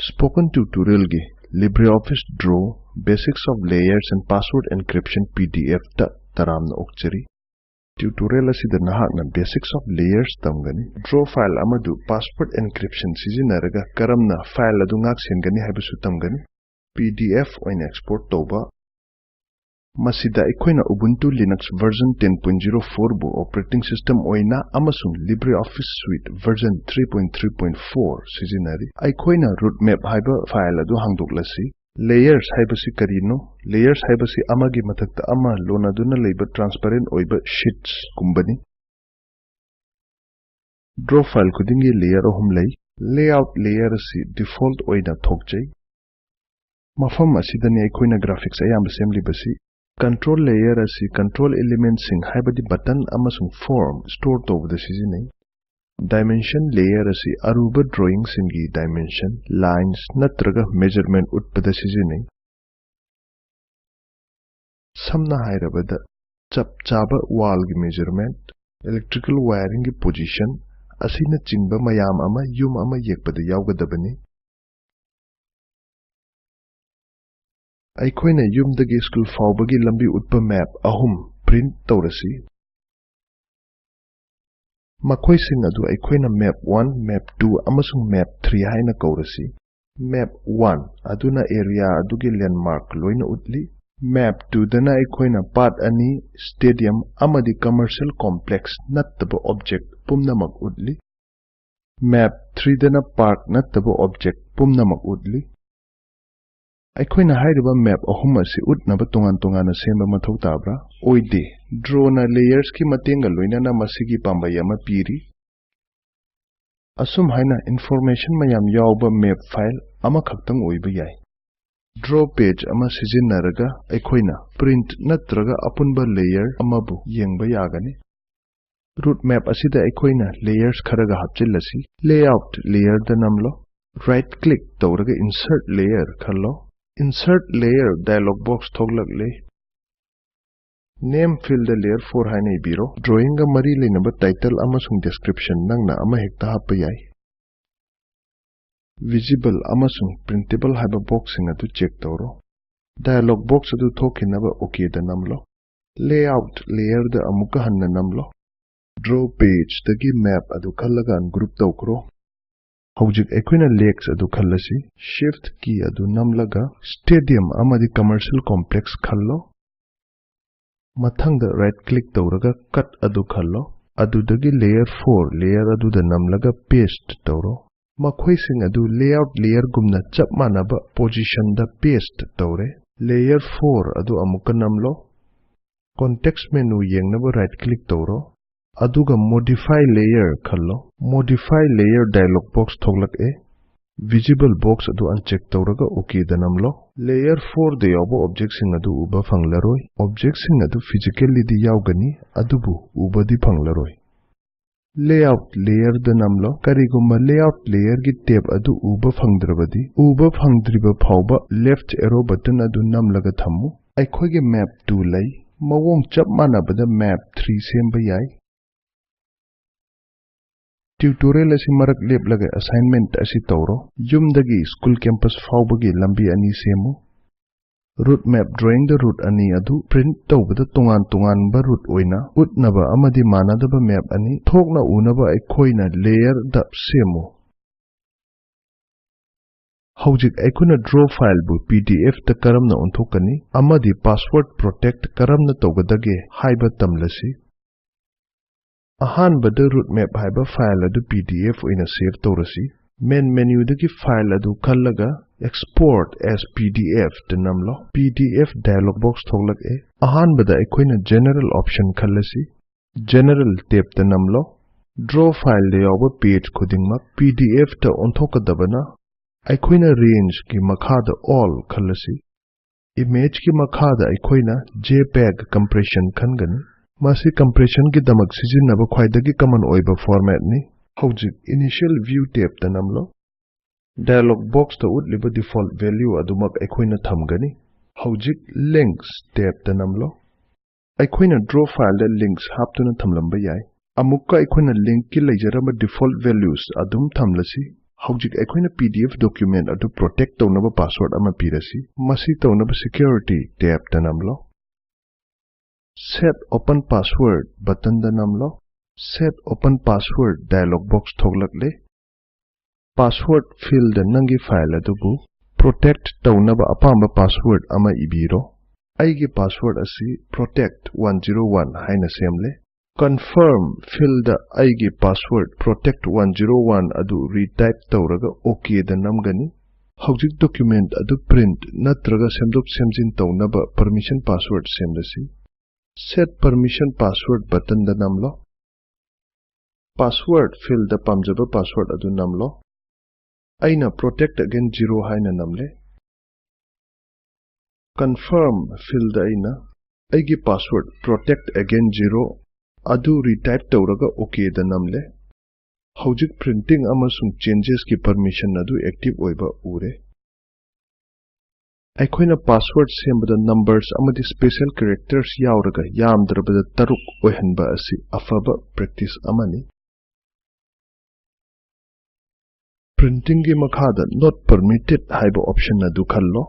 Spoken tutorial gi LibreOffice Draw Basics of Layers and Password Encryption PDF ta taramna okchari. Tutorial asida nahakna Basics of Layers tamgani. Draw file amadu Password Encryption sizinaraga karamna file adu ngaksengani haibasu tamgani. PDF oina export toba. Masida aikoina Ubuntu Linux version 10.04 bu operating system oina amasung LibreOffice Suite version 3.3.4 sizinari. Aikoina root map haiba file adu hangdoklasi. Layers haibasi karino. Layers haibasi amagi mathakta ama lonaduna leiba transparent oiba sheets kumbani. Draw file kudingi layer ohum lay. Layout layer si default oina thokjay. Mafam asidani aikoina graphics ayam assembly basi. Control layer asi control elements sing haibadi button amasung form store tobda sizinai. Dimension layer asi aruba drawing singi dimension lines natraga measurement utpada sizinai. Samna hairabada chap chaba wall gi measurement electrical wiring gi position asina chingba mayam ama yum ama yekpada yawgadabani. Aikoina yumdagi school faubagi lambi utpa map ahum print taurasi. Makoi sing adu aikoina map 1, map 2 amasung map 3 haina kaurasi. Map 1 aduna area adugi landmark loina utli. Map 2 dana aikoina part ani stadium amadi commercial complex nattaba object pumnamak utli. Map 3 dana park nattaba object pumnamak utli. Aikoina hairiba map ahum asi utnaba tongan semba mathau tabra oide draw na layers ki matenga loinana masigi pambayama piri asum haina information mayam yawba map file ama khaktang oiba yai. Draw page ama sijinnaraga aikoina print natraga apunba layer amabu yengba yagani. Root map asida aikoina layers kharaga hapchillasi. Layout layer da namlo. Right click tawraga insert layer khallo. Insert layer dialog box thoglakle. Name field layer 4 haina ibiro. Drawing ga mari leinaba title amasung description nangna ama hekta happa yai. Visible amasung printable haiba boxing adu check tawro. Dialog box adu thokinaba okay da namlo. Layout layer da amuka hanna namlo. Draw page dagi map adu khallaga ungroup tawkro. Hojik aikoina lakes adu khallasi. Shift key adu namlaga stadium amadi commercial complex khallo. Mathangda right click tawraga cut adu khallo. Adu dagi layer 4 layer adu da namlaga paste tawro. Makhoi sing adu layout layer gumna chap manaba position da paste tawre. Layer 4 adu amuka namlo. Context menu yengnaba right click tawro. Aduga modify layer khallo. Modify layer dialog box thoglak e. Visible box adu uncheck tawraga okay da namlo. Layer 4 de yawbo object sing adu uba phanglaroi. Object sing adu physically di yawgani adubu uba di phanglaroi. Layout layer da namlo. Karigumma layout layer gi tab adu uba phangdrabadi. Uba phangdriba phawba left arrow button adu namlaga thammu. Aikhoige map 2 lai. Mawong chap manabada map 3 semba yai. Tutorial asi marak leblaga assignment asi tawro. Yumdagi school campus faubagi lambi ani semu. Route map drawing the route ani adu print tawbada tongan ba route oina utnaba amadi manadaba map ani thokna unaba aikoina layer da semu. Hojik aikoina draw file bu PDF ta karamna onthokani amadi password protect karamna tawgadage haiba tamlasi. Ahanbada root map haiba file adu PDF oina save tawrasi. Main menu dagi file adu khallaga export as PDF ta namlo. PDF dialog box thoglak e. Ahanbada aikoina general option khallasi. General tab ta namlo. Draw file le yawba page khudingma PDF ta onthokadabana aikoina range ki makhada all khallasi. Image ki makhada aikoina JPEG compression khangani. Masi compression ki damak sijinnaba khwaidagi common oiba format ni. Hojik initial view tab ta namlo. Dialog box ta utliba default value adumak aikoina thamgani. Hojik links tab ta namlo. Aikoina draw file da links haptuna thamlamba yai. Amukka aikoina link ki leijarama default values adum thamlasi. Howjik aikoina PDF document adu protect tawnaba password ama pirasi. Masi tawnaba security tab da namlo. Set open password button da namlo. Set open password dialog box thoglakle. Password field da nangi file adubu protect tawnaba apamba password ama ibiro. Aigi password asi protect101 haina semle. Confirm field da aigi password protect101 adu retype tawraga okay da namgani. Howjik document adu print natraga semdok semjin tawnaba permission password semlasi. Set permission password button da namlo. Password field da pamjaba password adu namlo. Aina protect again 0 haina namle. Confirm field da aina aigi password protect again 0 adu retype tawraga okay da namle. Howjik printing amasung changes ki permission adu active oiba ure. Aikoina password sembada numbers amadi special characters yauraga yamdrabada taruk oihanba asi afaba practice amani. Printing ki makhada not permitted haiba option adu khallo.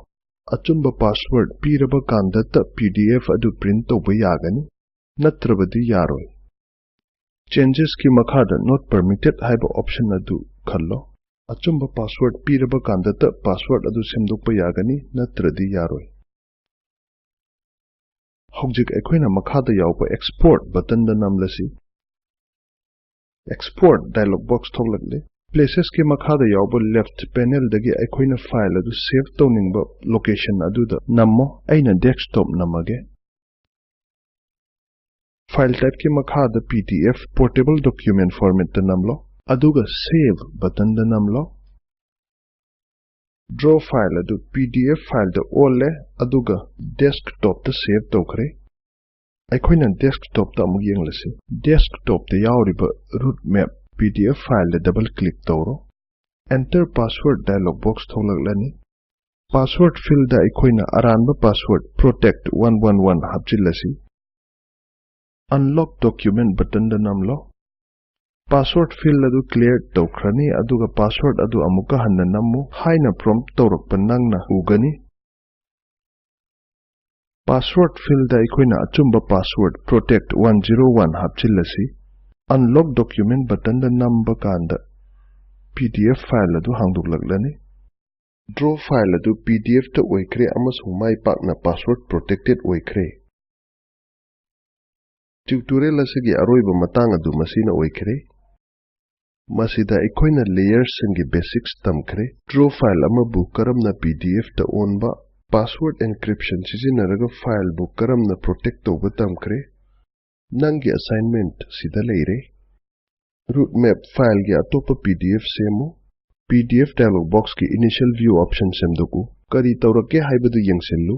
Achumba password piraba kandata PDF adu print tawba yagani. Natrabadi yaroi. Changes ki makhada not permitted haiba option adu khallo. Achumba password piraba kandata password adu semdokpa yagani natradi yaroi. Howjik aikoina makhada yawba export button da namlasi. Export dialog box thoglakle. Places ki makhada yawba left panel dagi aikoina file adu save tawningba location adu da nammo aina desktop namage. File type ki makhada PDF portable document format da namlo. Aduga save button da namlo. Draw file adu PDF file da ole aduga desktop da save tawkhre. Aikoina desktop da amug yenglasi. Desktop da yawriba root map PDF file da double click tawro. Enter password dialog box thoglakani. Password field da aikoina aranba password protect111 hapchilasi. Unlock document button da namlo. Password field adu clear tawkhrani aduga password adu amuka hanna nammu haina prompt tawrakpa nangna ugani. Password field da aikoina achumba password protect101 hapchilasi. Unlock document button da namba kanda PDF file adu hangdoklaklani. Draw file adu PDF ta oikre amasung mai pakna password protected oikre. Tutorial asigi aroiba matang adu masina oikre. Masida aikoina layers sangi basics tamkre. Draw file amabu karamna PDF ta onba password encryption sizinaraga file bu karamna protect tawba tamkre. Nangi assignment sida leire. Root map file gi atopa PDF semo. PDF dialog box ki initial view option semdoku. Kari tawrake haibadu yengsellu.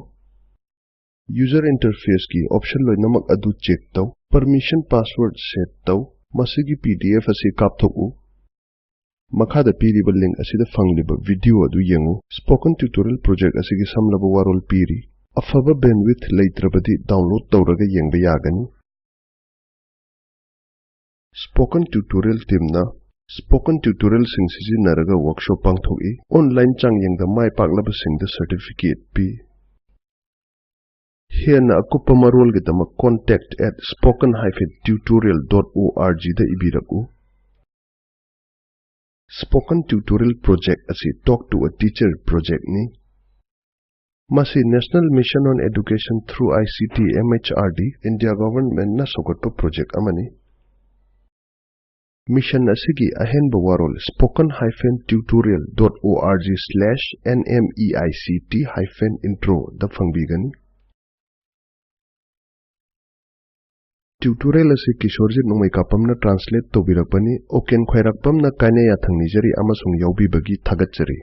User interface ki option loinamak adu check taw. Permission password set taw. Masigi PDF asi kapthoku. Makhada piriba link asida fangliba video adu yengu. Spoken tutorial project asigi samlaba warol piri. Afaba bandwidth leitrabadi download tawraga yengba yagani. Spoken tutorial team na Spoken tutorial sing sizinaraga workshop pangthoki online changyengda mai paklaba singda certificate pi. Here na akupa marol gitama contact@spoken-tutorial.org da ibiraku. Spoken tutorial project asi talk to a teacher project ni. Masi National Mission on Education through ICT MHRD India government na sokotpa project amani. Mission asigi ahenba warol spoken-tutorial.org/nmeict-intro da fangbigani. Tutorial asi Kishorjit numai kapamna translate to birakpani oken khairakpamna kaine yathang nijari amasung yaubibagi thagatjari.